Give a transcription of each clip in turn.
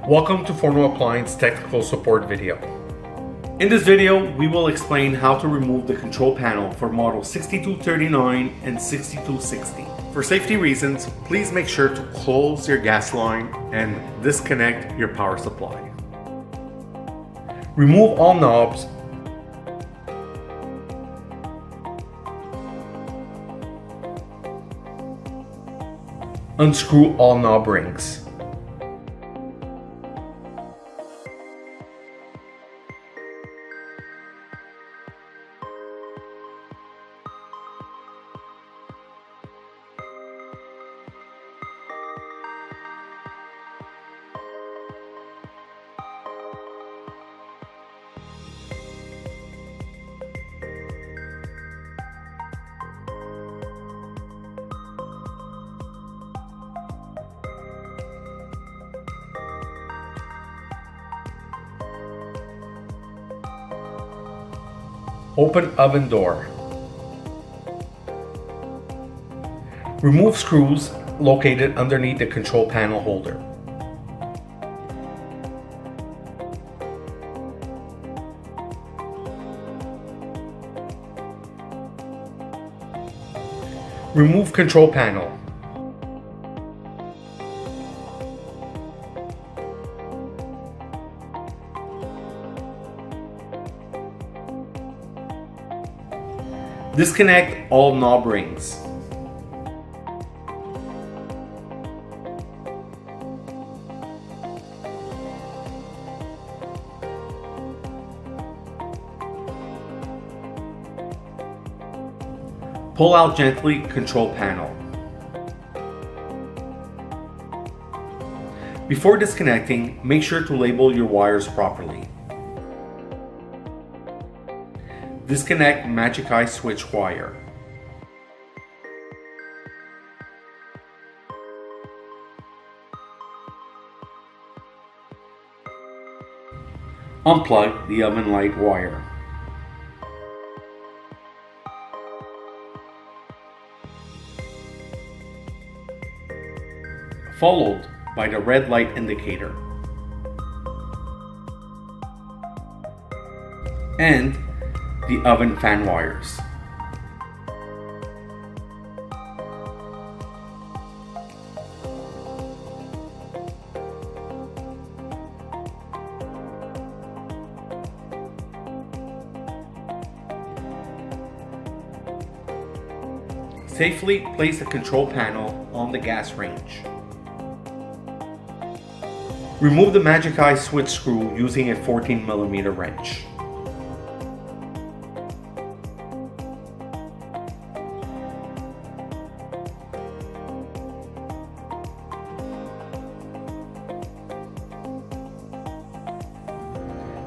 Welcome to Forno Appliance Technical Support video. In this video, we will explain how to remove the control panel for model 6239 and 6260. For safety reasons, please make sure to close your gas line and disconnect your power supply. Remove all knobs. Unscrew all knob rings. Open oven door. Remove screws located underneath the control panel holder. Remove control panel. Disconnect all knob rings. Pull out gently control panel. Before disconnecting, make sure to label your wires properly. Disconnect Magic Eye switch wire. Unplug the oven light wire. Followed by the red light indicator. And the oven fan wires. Safely place the control panel on the gas range. Remove the Magic Eye switch screw using a 14mm wrench.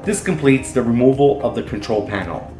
This completes the removal of the control panel.